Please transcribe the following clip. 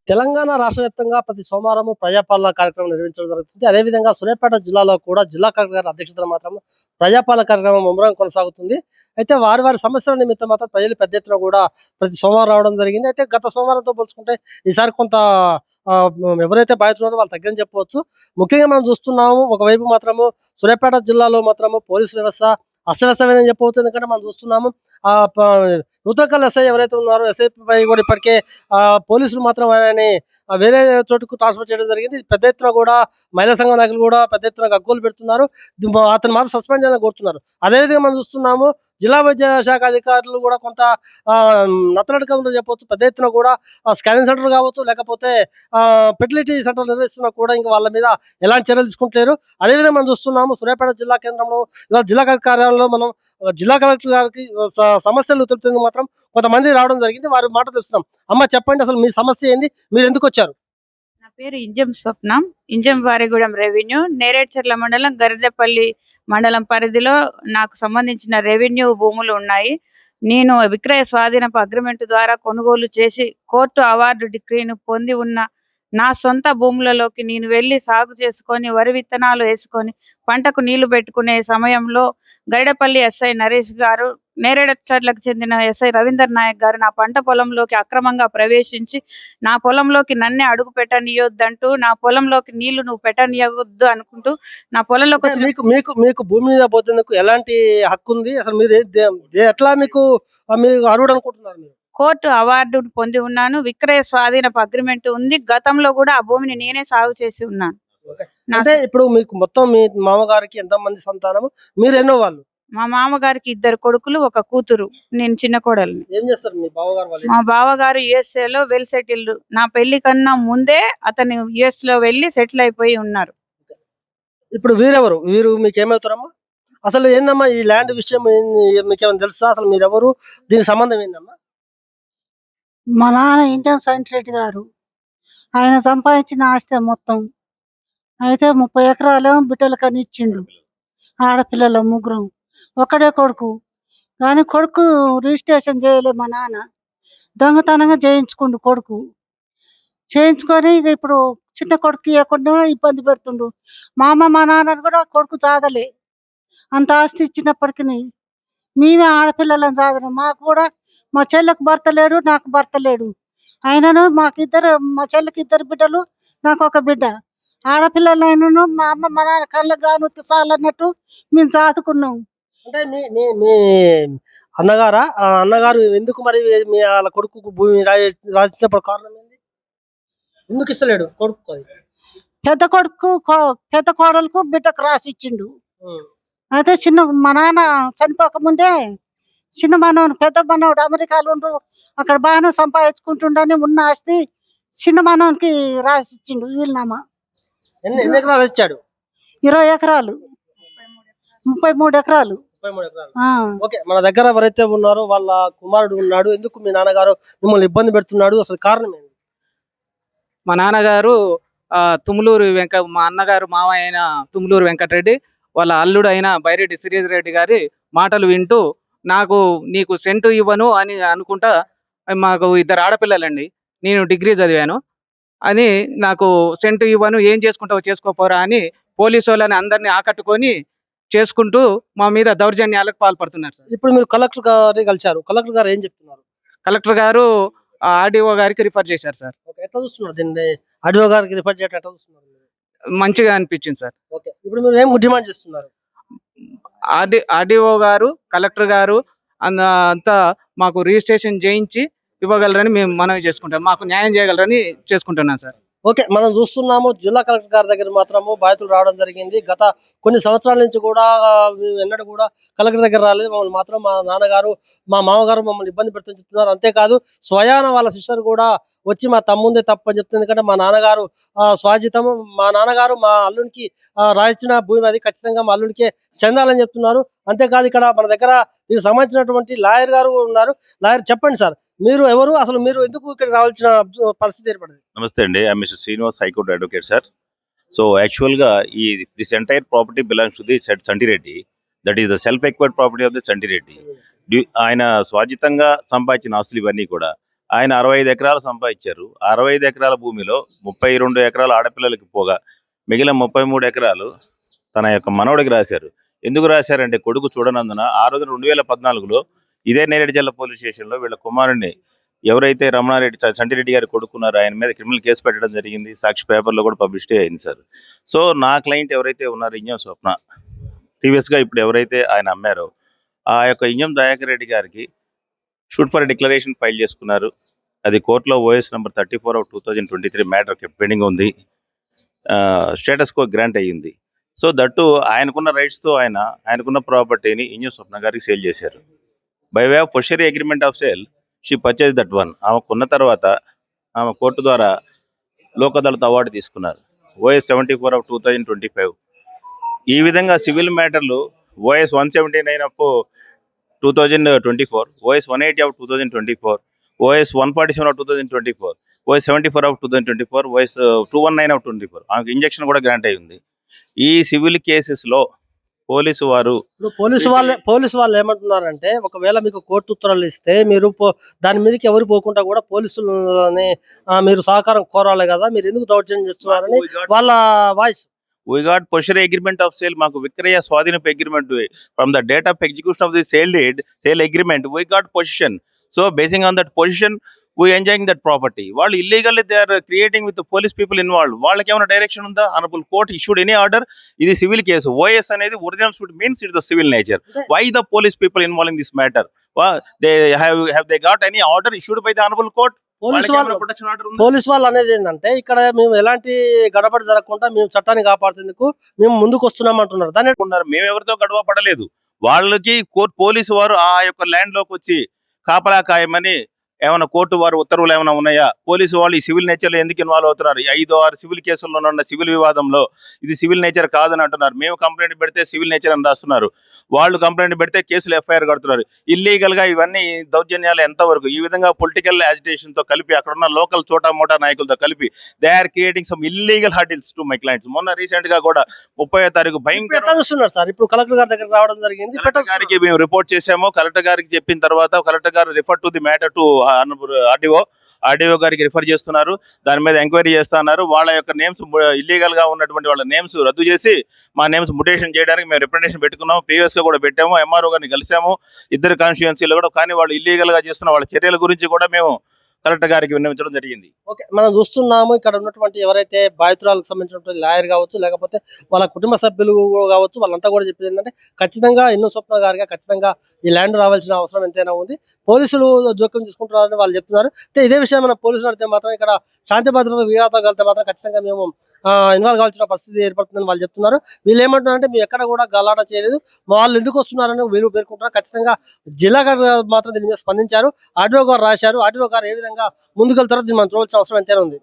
తెలంగాణ రాష్ట్ర వ్యాప్తంగా ప్రతి సోమవారం ప్రజాపాలన కార్యక్రమం నిర్వహించడం జరుగుతుంది. అదేవిధంగా సూర్యాపేట జిల్లాలో కూడా జిల్లా కలెక్టర్ గారి అధ్యక్షతన మాత్రం ప్రజాపాలన కార్యక్రమం ముమ్మరంగా కొనసాగుతుంది. అయితే వారి సమస్యల నిమిత్తం మాత్రం ప్రజలు పెద్ద ఎత్తున కూడా ప్రతి సోమవారం రావడం జరిగింది. అయితే గత సోమవారంతో పోల్చుకుంటే ఈసారి కొంత ఎవరైతే బాధితున్నారో వాళ్ళు తగ్గని చెప్పవచ్చు. ముఖ్యంగా మనం చూస్తున్నాము, ఒకవైపు మాత్రము సూర్యాపేట జిల్లాలో మాత్రము పోలీసు వ్యవస్థ అస్తవ్యస్తమైందని చెప్పవచ్చు. ఎందుకంటే మనం చూస్తున్నాము నూతనకల్ ఎస్ఐ ఎవరైతే ఉన్నారో ఎస్ఐ పై కూడా ఇప్పటికే పోలీసులు మాత్రం ఆయనని వేరే చోటుకు ట్రాన్స్ఫర్ చేయడం జరిగింది. పెద్ద ఎత్తున కూడా మహిళా సంఘ నాయకులు కూడా పెద్ద ఎత్తున గగ్గోలు పెడుతున్నారు. అతను మాత్రం సస్పెండ్ చేయాలని కోరుతున్నారు. అదేవిధంగా మనం చూస్తున్నాము జిల్లా వైద్య శాఖ అధికారులు కూడా కొంత నత్తనడక ఉందని చెప్పవచ్చు. పెద్ద ఎత్తున కూడా స్కానింగ్ సెంటర్ కావచ్చు, లేకపోతే ఫెర్టిలిటీ సెంటర్ నిర్వహిస్తున్నా కూడా ఇంకా వాళ్ళ మీద ఎలాంటి చర్యలు తీసుకుంటలేరు. అదేవిధంగా మనం చూస్తున్నాము సూర్యాపేట జిల్లా కేంద్రంలో ఇవాళ జిల్లా కలెక్టర్ కార్యాలయంలో మనం జిల్లా కలెక్టర్ గారికి సమస్యలు తెలుపుతుంది మాత్రం కొంతమంది రావడం జరిగింది. వారి మాట తెలుస్తున్నాం. అమ్మ చెప్పండి, అసలు మీ సమస్య ఏంది, మీరు ఎందుకు వచ్చారు? నా పేరు ఇంజం స్వప్నం, ఇంజంవారిగూడెం రెవెన్యూ, నేరేడ్చర్ల మండలం, గరిడేపల్లి మండలం పరిధిలో నాకు సంబంధించిన రెవెన్యూ భూములు ఉన్నాయి. నేను విక్రయ స్వాధీనపు అగ్రిమెంట్ ద్వారా కొనుగోలు చేసి కోర్టు అవార్డు డిగ్రీని పొంది ఉన్న నా సొంత భూములలోకి నేను వెళ్ళి సాగు చేసుకొని వరి విత్తనాలు వేసుకొని పంటకు నీళ్లు పెట్టుకునే సమయంలో గరిడేపల్లి ఎస్ఐ నరేష్ గారు, నేరేడ్చర్లకు చెందిన ఎస్ఐ రవీందర్ నాయక్ గారు నా పంట పొలంలోకి అక్రమంగా ప్రవేశించి నా పొలంలోకి నన్నే అడుగు పెట్టనీయొద్దంటూ, నా పొలంలోకి నీళ్లు నువ్వు పెట్టనీయవద్దు అనుకుంటూ నా పొలంలోకి వచ్చి మీకు భూమి మీద పోతేందుకు ఎలాంటి హక్కు ఉంది? అసలు మీరు ఎట్లా మీకు అర్హుడు అనుకుంటున్నారు? మీరు కోర్టు అవార్డు పొంది ఉన్నాను. విక్రయ స్వాధీనపు అగ్రిమెంట్ ఉంది. గతంలో కూడా ఆ భూమిని నేనే సాగు చేసి ఉన్నాను. అంటే ఇప్పుడు మీకు మొత్తం మీ మామగారికి ఎంతమంది సంతానము, మీరు ఎన్నో వాళ్ళు? మా మామగారికి 2 కొడుకులు, 1 కూతురు. నేను చిన్న కోడలిని. ఏం చేస్తారు మీ బావగారు వాళ్ళు? మా బావగారు USA లో వెల్ సెటిల్డ్. నా పెళ్లి కన్నా ముందే అతను US లో వెళ్ళి సెటిల్ అయిపోయి ఉన్నారు. ఇప్పుడు వీరెవరు? వీరు మీకు ఏమవుతారమ్మా? అసలు ఏందమ్మా ఈ ల్యాండ్ విషయం మీకేమైనా తెలుసా? అసలు మీరెవరు, దీని సంబంధం ఏందమ్మా? మా నాన్న ఇంజన్ సైంటిరెడ్డి గారు. ఆయన సంపాదించిన ఆస్తి మొత్తం. అయితే 30 ఎకరాలు బిడ్డలకని ఇచ్చిండు. ఆడపిల్లలు 3. ఒకడే కొడుకు. కానీ కొడుకు రిజిస్ట్రేషన్ చేయలే మా నాన్న. దొంగతనంగా చేయించుకుండు కొడుకు. చేయించుకొని ఇక ఇప్పుడు చిన్న కొడుకు ఇవ్వకుండా ఇబ్బంది పెడుతుండు. మా నాన్నని కూడా కొడుకు చాదలే. అంత ఆస్తి ఇచ్చినప్పటికీ మేమే ఆడపిల్లలను చాదనం. మాకు కూడా మా చెల్లెకు భర్త లేడు, నాకు భర్త లేడు. అయినను మా చెల్లికి 2 బిడ్డలు, నాకు 1 బిడ్డ. ఆడపిల్లలైనను మా నాన్న కళ్ళకు గాను చాలన్నట్టు మేము చాదుకున్నాం. అంటే మీ అన్నగారా? అన్నగారు ఎందుకు మరి మీ వాళ్ళ కొడుకు భూమి రాసినప్పుడు కారణం ఏంది? ఎందుకు ఇస్తలేడు కొడుకు? పెద్ద కోడలకు బిడ్డకు రాసిచ్చిండు. అయితే మా నాన్న చనిపోక ముందే చిన్న మనవడు, పెద్ద మనవడు అమెరికాలో ఉండు, అక్కడ బాగానే సంపాదించుకుంటుండని ఉన్న ఆస్తి చిన్న మనవనికి రాసిచ్చిండు వీలునామా. ఎన్ని ఎకరాలు ఇచ్చాడు? 20 ఎకరాలు, 33 ఎకరాలు. ఓకే, మన దగ్గర ఎవరైతే ఉన్నారో వాళ్ళ కుమారుడు ఉన్నాడు. ఎందుకు మీ నాన్నగారు మిమ్మల్ని ఇబ్బంది పెడుతున్నాడు? అసలు కారణం ఏంటి? మా నాన్నగారు తుములూరు మా అన్నగారు మావ అయిన తుములూరు వెంకటరెడ్డి వాళ్ళ అల్లుడు అయిన బైరెడ్డి శ్రీధర్ రెడ్డి గారి మాటలు వింటూ నీకు సెంటు ఇవ్వను అని అనుకుంటా, మాకు 2 ఆడపిల్లలండి, నేను డిగ్రీ చదివాను అని, నాకు సెంటు ఇవ్వను, ఏం చేసుకుంటావు చేసుకోపోరా అని పోలీసు వాళ్ళని అందరినీ ఆకట్టుకొని చేసుకుంటూ మా మీద దౌర్జన్యాలకు పాల్పడుతున్నారు సార్. ఇప్పుడు మీరు కలెక్టర్ గారిని కలిశారు. కలెక్టర్ గారు ఏం చెప్తున్నారు? కలెక్టర్ గారు ఆర్డీఓ గారికి రిఫర్ చేశారు సార్. ఎట్లా చూస్తున్నారు దీన్ని? ఆర్డీఓ గారికి రిఫర్ చేయడం ఎట్లా చూస్తున్నారు? మంచిగా అనిపించింది సార్. ఓకే, ఇప్పుడు మీరు ఏం డిమాండ్ చేస్తున్నారు? ఆర్డీఓ గారు, కలెక్టర్ గారు అంతా మాకు రిజిస్ట్రేషన్ చేయించి ఇవ్వగలరని మేము మనవి చేసుకుంటాం. మాకు న్యాయం చేయగలరని చేసుకుంటున్నాం సార్. ఓకే, మనం చూస్తున్నాము జిల్లా కలెక్టర్ గారి దగ్గర మాత్రము బాధితులు రావడం జరిగింది. గత కొన్ని సంవత్సరాల నుంచి కూడా ఎన్నడూ కూడా కలెక్టర్ దగ్గర రాలేదు. మమ్మల్ని మాత్రం మా నాన్నగారు, మా మామగారు మమ్మల్ని ఇబ్బంది పెడుతుందని చెప్తున్నారు. అంతేకాదు స్వయాన వాళ్ళ సిస్టర్ కూడా వచ్చి మా తమ్ముందే తప్పు అని చెప్తుంది. ఎందుకంటే మా నాన్నగారు స్వాజితము, మా నాన్నగారు మా అల్లునికి రాయించిన భూమి అది ఖచ్చితంగా మా అల్లుడికే చెందాలని చెప్తున్నారు. అంతేకాదు ఇక్కడ మన దగ్గర దీనికి సంబంధించినటువంటి లాయర్ గారు ఉన్నారు. లాయర్ చెప్పండి సార్, మీరు ఎవరు, అసలు మీరు ఎందుకు ఇక్కడ రావాల్సిన పరిస్థితి ఏర్పడింది? నమస్తే అండి. I mister Srinivas, high court advocate sir. So యాక్చువల్గా this entire property belongs to the Santireddy. That is the self acquired property of the Santireddy. ఆయన స్వాజితంగా సంపాదించిన ఆస్తులు ఇవన్నీ కూడా. ఆయన 65 ఎకరాలు సంపాదించారు. 65 ఎకరాల భూమిలో 32 ఎకరాలు ఆడపిల్లలకి పోగా మిగిలిన 33 ఎకరాలు తన యొక్క మనవడికి రాశారు. ఎందుకు రాశారంటే కొడుకు చూడనందున ఆ రోజు 2014లో ఇదే నేరేడు జిల్లా పోలీస్ స్టేషన్లో వీళ్ళ కుమారుడిని ఎవరైతే రమణారెడ్డి సంటిరెడ్డి గారు కొడుకున్నారో ఆయన మీద క్రిమినల్ కేసు పెట్టడం జరిగింది. సాక్షి పేపర్లో కూడా పబ్లిసిటీ అయింది సార్. సో నా క్లయింట్ ఎవరైతే ఉన్నారో ఇంజం స్వప్న, ప్రీవియస్గా ఇప్పుడు ఎవరైతే ఆయన అమ్మారో ఆ యొక్క ఇంజం దయాకర్ రెడ్డి గారికి షూట్ ఫర్ డిక్లరేషన్ ఫైల్ చేసుకున్నారు. అది కోర్టులో ఓఎస్ నెంబర్ 34/2023 మ్యాటర్ పెండింగ్ ఉంది. స్టేటస్ కో గ్రాంట్ అయ్యింది. సో దట్టు ఆయనకున్న రైట్స్తో ఆయనకున్న ప్రాపర్టీని ఇంజం స్వప్న గారికి సేల్ చేశారు. By way of possessory agreement of sale she purchase that one. ఆమెకున్న తర్వాత ఆమె కోర్టు ద్వారా లోక్ అదాలత్ అవార్డు తీసుకున్నారు. ఓఎస్ 74/2025. ఈ విధంగా సివిల్ మ్యాటర్లు OS 179/2024, OS 180/2024, OS 147/2024, OS 74/2024, OS 219/2024 ఆమెకు ఇంజక్షన్ కూడా గ్రాంట్ అయి ఉంది. ఈ సివిల్ కేసెస్లో పోలీసు వారు ఇప్పుడు పోలీసు వాళ్ళు ఏమంటున్నారంటే, ఒకవేళ మీకు కోర్టు ఉత్తర్వులు ఇస్తే మీరు దాని మీదకి ఎవరు పోకుండా కూడా పోలీసులని మీరు సహకారం కోరాలి కదా, మీరు ఎందుకు దౌర్జన్యం చేస్తున్నారని వాళ్ళ voice. we got possessory agreement of sale, మాకు విక్రయ స్వాధీనపు agreement from the date of execution of the sale agreement we got possession. So basing on that position we enjoying that property. వాళ్ళు illegally they are creating with the police people involved. వాళ్ళకి ఏమైనా direction ఉందా? Honorable court issued any order. ఇది civil case. OS అనేది original suit means it's the civil nature. Why the police people involved in this matter? They have they got any order issued by the honorable court? Police వాళ్ళు అనేది ఏంటంటే, ఇక్కడ మేము ఎలాంటి గడబడి జరగకుండా మేము చట్టాన్ని కాపాడుతుందుకు మేము ముందుకు వస్తున్నాం అంటున్నారు. దాన్ని మేము ఎవరితో గడవ పడలేదు. వాళ్ళకి పోలీసు వారు ఆ యొక్క ల్యాండ్ లోకి వచ్చి కాపలా కాయమని ఏమైనా కోర్టు వారు ఉత్తర్వులు ఏమైనా ఉన్నాయా? పోలీసు వాళ్ళు ఈ సివిల్ నేచర్లో ఎందుకు ఇన్వాల్వ్ అవుతున్నారు? 5-6 సివిల్ కేసుల్లో ఉన్న సివిల్ వివాదంలో ఇది సివిల్ నేచర్ కాదని అంటున్నారు. మేము కంప్లైంట్ పెడితే సివిల్ నేచర్ అని రాస్తున్నారు. వాళ్ళు కంప్లైంట్ పెడితే కేసులు ఎఫ్ఐఆర్ కడుతున్నారు. ఇల్లీగల్గా ఇవన్నీ దౌర్జన్యాలు ఎంతవరకు? ఈ విధంగా పొలిటికల్ యాజిటేషన్తో కలిపి అక్కడ ఉన్న లోకల్ చోటా మోటా నాయకులతో కలిపి they are creating some illegal hurdles to my clients. మొన్న రీసెంట్ గా కూడా 30వ తారీఖు భయంకరంగా చూస్తున్నారు సార్. ఇప్పుడు కలెక్టర్ గారి దగ్గర రావడం జరిగింది. కలెక్టర్ గారికి మేము రిపోర్ట్ చేసాము. కలెక్టర్ గారికి చెప్పిన తర్వాత కలెక్టర్ గారు refer to the matter to RDO గారికి రిఫర్ చేస్తున్నారు. దాని మీద ఎంక్వైరీ చేస్తున్నారు. వాళ్ళ యొక్క నేమ్స్ ఇల్లీగల్ గా ఉన్నటువంటి వాళ్ళ నేమ్స్ రద్దు చేసి మా నేమ్స్ ముటేషన్ చేయడానికి మేము రిప్రజెంటేషన్ పెట్టుకున్నాము. ప్రీవియస్ గా కూడా పెట్టాము. ఎంఆర్ఓ గారిని కలిసాము. ఇద్దరు కాన్స్టిట్యుయెన్సీలో కూడా. కానీ వాళ్ళు ఇల్లీగల్ గా చేస్తున్న వాళ్ళ చర్యల గురించి కూడా మేము కలెక్టర్ గారికి విన్నవించడం జరిగింది. ఓకే, మనం చూస్తున్నాము ఇక్కడ ఉన్నటువంటి ఎవరైతే బాధితురాలకు సంబంధించినటువంటి లాయర్ కావచ్చు, లేకపోతే వాళ్ళ కుటుంబ సభ్యులు కావచ్చు, వాళ్ళంతా కూడా చెప్పేది ఏంటంటే, ఖచ్చితంగా ఇంజం స్వప్న గారికి ఖచ్చితంగా ఈ ల్యాండ్ రావాల్సిన అవసరం ఎంతైనా ఉంది. పోలీసులు జోక్యం తీసుకుంటున్నారని వాళ్ళు చెప్తున్నారు. అయితే ఇదే విషయం మనం పోలీసులు అడిగితే మాత్రం ఇక్కడ శాంతి భద్రత విఘాతం కలిగితే మాత్రం ఖచ్చితంగా మేము ఇన్వాల్వ్ కావాల్సిన పరిస్థితి ఏర్పడుతుందని వాళ్ళు చెప్తున్నారు. వీళ్ళు ఏమంటున్నారంటే, మేము ఎక్కడ కూడా గలాట చేయలేదు, వాళ్ళు ఎందుకు వస్తున్నారని వీళ్ళు పేర్కొంటున్నారు. ఖచ్చితంగా జిల్లా గారు మాత్రం దీని మీద స్పందించారు. ఆర్డీఓ గారు రాశారు. ఆర్డీఓ గారు ఏ విధంగా ముందుకెళ్తారో దీన్ని మనం చూడాల్సిన అవసరం ఎంతైనా ఉంది.